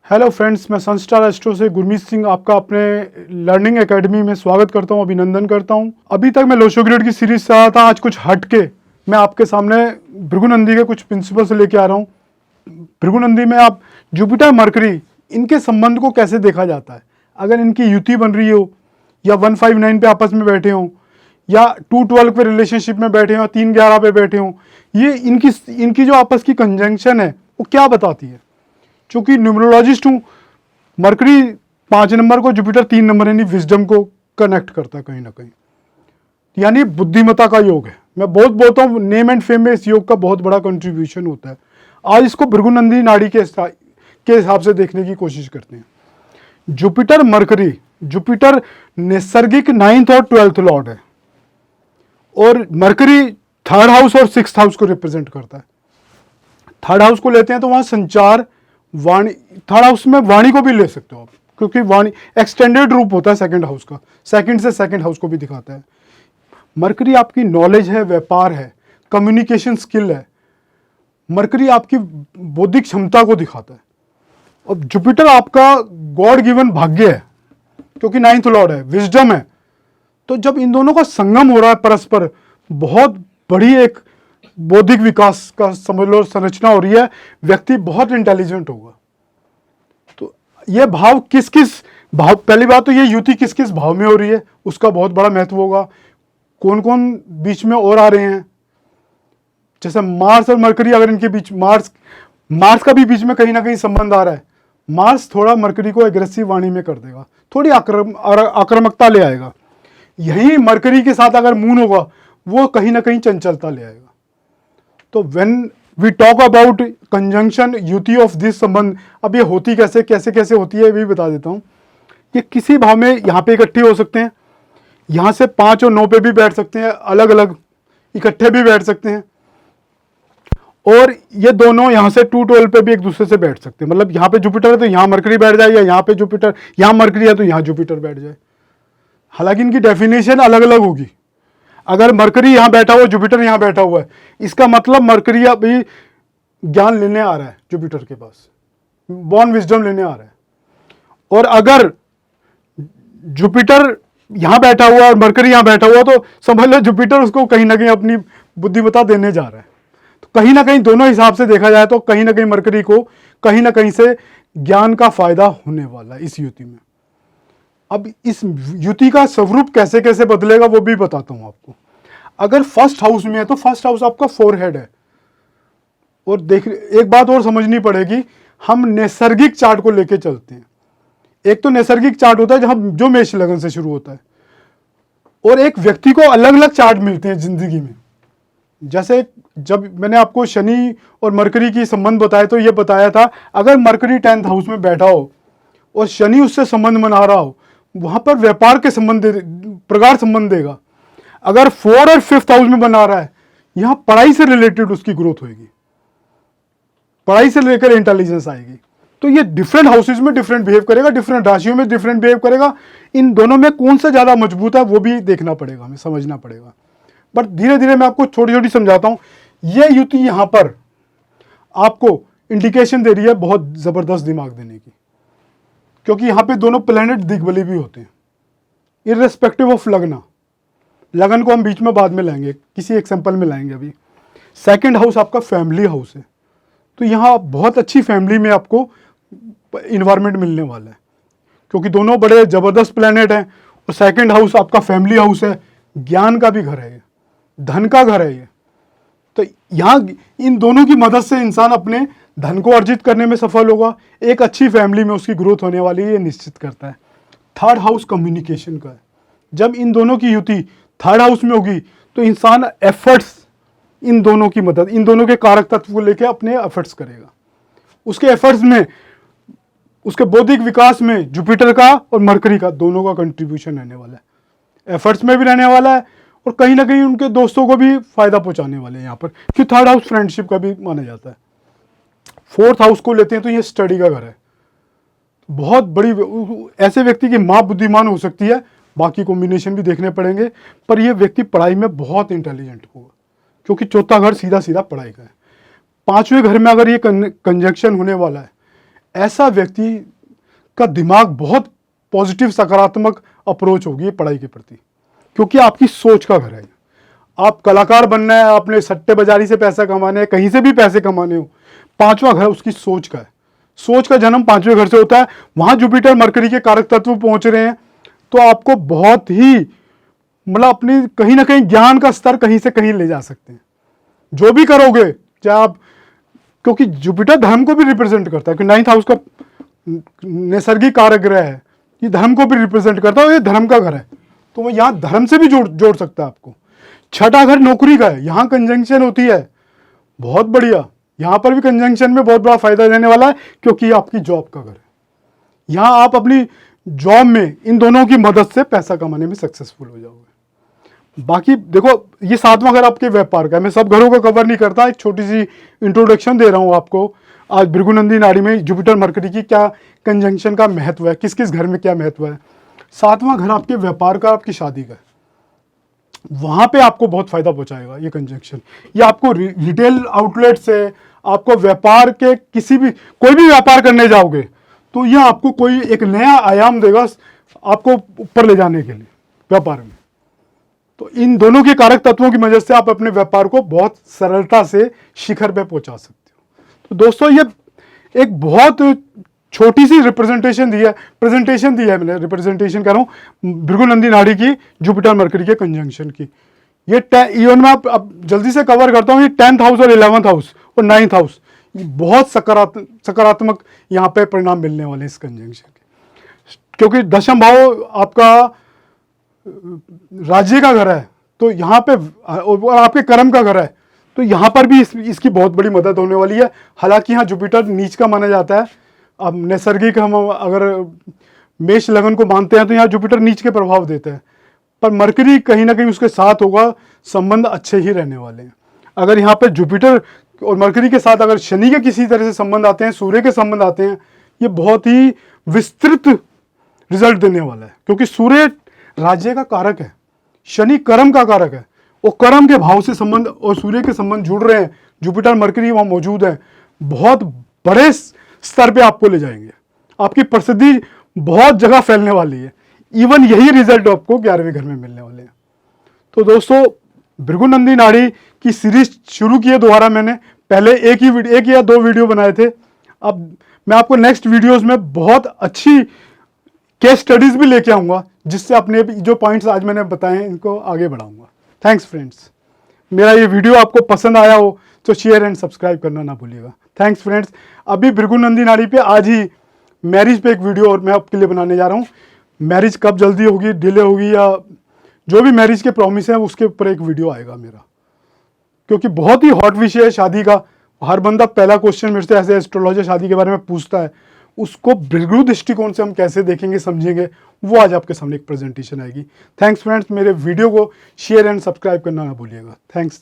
Hello friends, मैं Sunstar astro से गुरमीत सिंह आपका अपने लर्निंग एकेडमी में स्वागत करता हूं, अभिनंदन करता हूं। अभी तक मैं लोशो ग्रेड की सीरीज से आया था। आज कुछ हट के मैं आपके सामने भृगुनंदी के कुछ प्रिंसिपल से लेके आ रहा हूं। भृगुनंदी में आप जुपिटर मरकरी इनके संबंध को कैसे देखा जाता है। अगर इनकी युति बन रही हो या 159 पे आपस में बैठे हों या 212 पे रिलेशनशिप में बैठे हों, 311 पे बैठे हों, ये इनकी जो आपस की कंजंक्शन है वो क्या बताती है। चूंकि न्यूमरोलॉजिस्ट हूँ, मरकरी 5 नंबर को, जुपिटर 3 नंबर यानी विजडम को कनेक्ट करता है कहीं ना कहीं, यानी बुद्धिमत्ता का योग है। मैं बहुत बोलता हूँ, नेम एंड फेम में इस योग का बहुत बड़ा कंट्रीब्यूशन होता है। आज इसको भृगुनंदी नाड़ी के हिसाब से देखने की कोशिश करते हैं। जुपिटर मरकरी, जुपिटर नैसर्गिक 9th और 12th लॉर्ड है और मरकरी 3rd हाउस और 6th हाउस को रिप्रेजेंट करता है। 3rd हाउस को लेते हैं तो वहां संचार, वाणी, 3rd हाउस में वाणी को भी ले सकते हो आप, क्योंकि वाणी एक्सटेंडेड रूप होता है 2nd हाउस का, 2nd से 2nd हाउस को भी दिखाता है। मरकरी आपकी नॉलेज है, व्यापार है, कम्युनिकेशन स्किल है। मरकरी आपकी बौद्धिक क्षमता को दिखाता है। और जुपिटर आपका गॉड गिवन भाग्य है, क्योंकि 9th लॉर्ड है, विजडम है। तो जब इन दोनों का संगम हो रहा है परस्पर, बहुत बड़ी एक बौद्धिक विकास का समझ लो संरचना हो रही है। व्यक्ति बहुत इंटेलिजेंट होगा। तो ये भाव किस किस भाव, पहली बात तो ये युति किस किस भाव में हो रही है उसका बहुत बड़ा महत्व होगा। कौन कौन बीच में और आ रहे हैं, जैसे मार्स और मरकरी, अगर इनके बीच मार्स का भी बीच में कहीं ना कहीं संबंध आ रहा है। मार्स थोड़ा मरकरी को एग्रेसिव वाणी में कर देगा, थोड़ी आक्रामकता ले आएगा। यही मरकरी के साथ अगर मून होगा, वो कहीं ना कहीं चंचलता ले आएगा। तो when we talk about conjunction, युति ऑफ दिस संबंध, अब ये होती कैसे कैसे कैसे होती है ये भी बता देता हूँ। ये किसी भाव में यहाँ पे इकट्ठे हो सकते हैं, यहाँ से 5 और 9 पे भी बैठ सकते हैं, अलग अलग इकट्ठे भी बैठ सकते हैं। और ये दोनों यहाँ से 212 पे भी एक दूसरे से बैठ सकते हैं। मतलब यहाँ पे जुपिटर है तो यहाँ मरकरी बैठ जाए, या यहाँ पे जुपिटर, यहाँ मरकरी है तो यहाँ जुपिटर बैठ जाए। हालांकि इनकी डेफिनेशन अलग अलग होगी। अगर मरकरी यहाँ बैठा हुआ, जुपिटर यहाँ बैठा हुआ है, इसका मतलब मरकरी अभी ज्ञान लेने आ रहा है जुपिटर के पास, बॉर्न विजडम लेने आ रहा है। और अगर जुपिटर यहाँ बैठा हुआ और मरकरी यहाँ बैठा हुआ, तो समझ लो जुपिटर उसको कहीं ना कहीं अपनी बुद्धिमत्ता देने जा रहा है। तो कहीं ना कहीं दोनों हिसाब से देखा जाए तो कहीं ना कहीं मरकरी को कहीं ना कहीं से ज्ञान का फायदा होने वाला है इस युति में। अब इस युति का स्वरूप कैसे कैसे बदलेगा वो भी बताता हूं आपको। अगर 1st हाउस में है तो 1st हाउस आपका फोरहेड है। और देख, एक बात और समझनी पड़ेगी, हम नैसर्गिक चार्ट को लेके चलते हैं। एक तो नैसर्गिक चार्ट होता है जहां जो मेष लगन से शुरू होता है, और एक व्यक्ति को अलग अलग चार्ट मिलते हैं जिंदगी में। जैसे जब मैंने आपको शनि और मरकरी की संबंध बताया तो ये बताया था, अगर मरकरी 10th हाउस में बैठा हो और शनि उससे संबंध बना रहा हो, वहां पर व्यापार के संबंध प्रगाढ़ संबंध देगा। अगर 4 और 5th हाउस में बना रहा है, यहां पढ़ाई से रिलेटेड उसकी ग्रोथ होगी, पढ़ाई से लेकर इंटेलिजेंस आएगी। तो ये डिफरेंट हाउसेज में डिफरेंट बिहेव करेगा, डिफरेंट राशियों में डिफरेंट बिहेव करेगा। इन दोनों में कौन सा ज्यादा मजबूत है वो भी देखना पड़ेगा, हमें समझना पड़ेगा। बट धीरे धीरे मैं आपको छोटी छोटी समझाता हूं। ये युति यहां पर आपको इंडिकेशन दे रही है बहुत जबरदस्त दिमाग देने की, क्योंकि यहां पे दोनों प्लेनेट दिग्बली भी होते हैं, इररेस्पेक्टिव ऑफ लगना। लगन को हम बीच में बाद में लाएंगे, किसी एग्जांपल में लाएंगे। अभी 2nd हाउस आपका फैमिली हाउस है, तो यहाँ बहुत अच्छी फैमिली में आपको इन्वायरमेंट मिलने वाला है, क्योंकि दोनों बड़े जबरदस्त प्लेनेट हैं। और 2nd हाउस आपका फैमिली हाउस है, ज्ञान का भी घर है, धन का घर है ये। तो यहाँ इन दोनों की मदद से इंसान अपने धन को अर्जित करने में सफल होगा, एक अच्छी फैमिली में उसकी ग्रोथ होने वाली है, ये निश्चित करता है। 3rd हाउस कम्युनिकेशन का है। जब इन दोनों की युति 3rd हाउस में होगी तो इंसान एफर्ट्स, इन दोनों की मदद, इन दोनों के कारक तत्व को लेकर अपने एफर्ट्स करेगा। उसके एफर्ट्स में, उसके बौद्धिक विकास में जुपिटर का और मरकरी का दोनों का कंट्रीब्यूशन रहने वाला है। एफर्ट्स में भी रहने वाला है और कहीं ना कहीं उनके दोस्तों को भी फायदा पहुंचाने वाले हैं यहाँ पर, कि 3rd हाउस फ्रेंडशिप का भी माना जाता है। 4th हाउस को लेते हैं तो ये स्टडी का घर है। बहुत बड़ी, ऐसे व्यक्ति की माँ बुद्धिमान हो सकती है, बाकी कॉम्बिनेशन भी देखने पड़ेंगे, पर यह व्यक्ति पढ़ाई में बहुत इंटेलिजेंट होगा, क्योंकि 4था घर सीधा सीधा पढ़ाई का है। 5वें घर में अगर ये कंजंक्शन होने वाला है, ऐसा व्यक्ति का दिमाग बहुत पॉजिटिव सकारात्मक अप्रोच होगी पढ़ाई के प्रति, क्योंकि आपकी सोच का घर है। आप कलाकार बनना है, आपने सट्टेबाजारी से पैसा कमाने हैं, कहीं से भी पैसे कमाने हो, पांचवा घर उसकी सोच का है। सोच का जन्म पांचवें घर से होता है। वहां जुपिटर मरकरी के कारक तत्व पहुंच रहे हैं तो आपको बहुत ही मतलब अपनी कहीं ना कहीं ज्ञान का स्तर कहीं से कहीं ले जा सकते हैं। जो भी करोगे चाहे आप, क्योंकि जुपिटर धर्म को भी रिप्रेजेंट करता है, क्योंकि 9th हाउस का नैसर्गिक कारक ग्रह है, ये धर्म को भी रिप्रेजेंट करता है, ये धर्म का घर है, तो वो यहाँ धर्म से भी जोड़ सकता है आपको। छठा घर नौकरी का है, यहाँ कंजंक्शन होती है, बहुत बढ़िया, यहाँ पर भी कंजंक्शन में बहुत बड़ा फायदा देने वाला है, क्योंकि ये आपकी जॉब का घर है। यहाँ आप अपनी जॉब में इन दोनों की मदद से पैसा कमाने में सक्सेसफुल हो जाओगे। बाकी देखो, ये 7वां घर आपके व्यापार का है। मैं सब घरों को कवर नहीं करता, एक छोटी सी इंट्रोडक्शन दे रहा हूँ आपको। आज भृगुनंदी नाड़ी में जुपिटर मरकरी की क्या कंजंक्शन का महत्व है, किस किस घर में क्या महत्व है। 7वां घर आपके व्यापार का, आपकी शादी का, वहां पे आपको बहुत फायदा पहुंचाएगा ये कंजंक्शन। ये आपको रिटेल आउटलेट से, आपको व्यापार के किसी भी कोई भी व्यापार करने जाओगे तो यह आपको कोई एक नया आयाम देगा आपको ऊपर ले जाने के लिए व्यापार में। तो इन दोनों के कारक तत्वों की मदद से आप अपने व्यापार को बहुत सरलता से शिखर पे पहुंचा सकते हो। तो दोस्तों, ये एक बहुत छोटी सी रिप्रेजेंटेशन दी है, प्रेजेंटेशन दी है मैंने, रिप्रेजेंटेशन कर रहा हूँ भृगुनंदी नाड़ी की जुपिटर मरकरी के कंजंक्शन की। ये इवन मैं अब जल्दी से कवर करता हूँ। ये 10th हाउस और 11th हाउस और 9th हाउस, बहुत सकारात्मक यहाँ पे परिणाम मिलने वाले इस कंजंक्शन के, क्योंकि दशम भाव आपका राज्य का घर है, तो यहाँ पे और आपके कर्म का घर है, तो यहाँ पर भी इसकी बहुत बड़ी मदद होने वाली है। हालांकि यहाँ जुपिटर नीच का माना जाता है। अब नैसर्गिक हम अगर मेष लगन को मानते हैं तो यहाँ जुपिटर नीच के प्रभाव देते हैं, पर मरकरी कहीं ना कहीं उसके साथ होगा, संबंध अच्छे ही रहने वाले हैं। अगर यहाँ पे जुपिटर और मरकरी के साथ अगर शनि के किसी तरह से संबंध आते हैं, सूर्य के संबंध आते हैं, ये बहुत ही विस्तृत रिजल्ट देने वाला है, क्योंकि सूर्य राज्य का कारक है, शनि कर्म का कारक है, वो कर्म के भाव से संबंध और सूर्य के संबंध जुड़ रहे हैं, जुपिटर मरकरी वहां मौजूद है, बहुत बड़े स्तर पे आपको ले जाएंगे, आपकी प्रसिद्धि बहुत जगह फैलने वाली है। इवन यही रिजल्ट आपको 11वें घर में मिलने वाले हैं। तो दोस्तों, भृगुनंदी नाड़ी की सीरीज शुरू की है दोबारा मैंने, पहले एक या दो वीडियो बनाए थे। अब मैं आपको नेक्स्ट वीडियोस में बहुत अच्छी केस स्टडीज भी लेके आऊंगा, जिससे अपने जो पॉइंट्स आज मैंने बताए हैं इनको आगे बढ़ाऊंगा। Thanks friends. मेरा ये वीडियो आपको पसंद आया हो तो शेयर एंड सब्सक्राइब करना ना भूलिएगा। Thanks friends. अभी भृगुनंदी नाड़ी पे आज ही मैरिज पे एक वीडियो और मैं आपके लिए बनाने जा रहा हूँ। मैरिज कब जल्दी होगी, डिले होगी, या जो भी मैरिज के प्रॉमिस है उसके ऊपर एक वीडियो आएगा मेरा, क्योंकि बहुत ही हॉट विषय है शादी का। हर बंदा पहला क्वेश्चन मेरे से ऐसे एस्ट्रोलॉजर शादी के बारे में पूछता है, उसको भृगु दृष्टिकोण से हम कैसे देखेंगे, समझेंगे, वो आज आपके सामने एक प्रेजेंटेशन आएगी। Thanks friends. मेरे वीडियो को शेयर एंड सब्सक्राइब करना ना भूलिएगा। थैंक्स।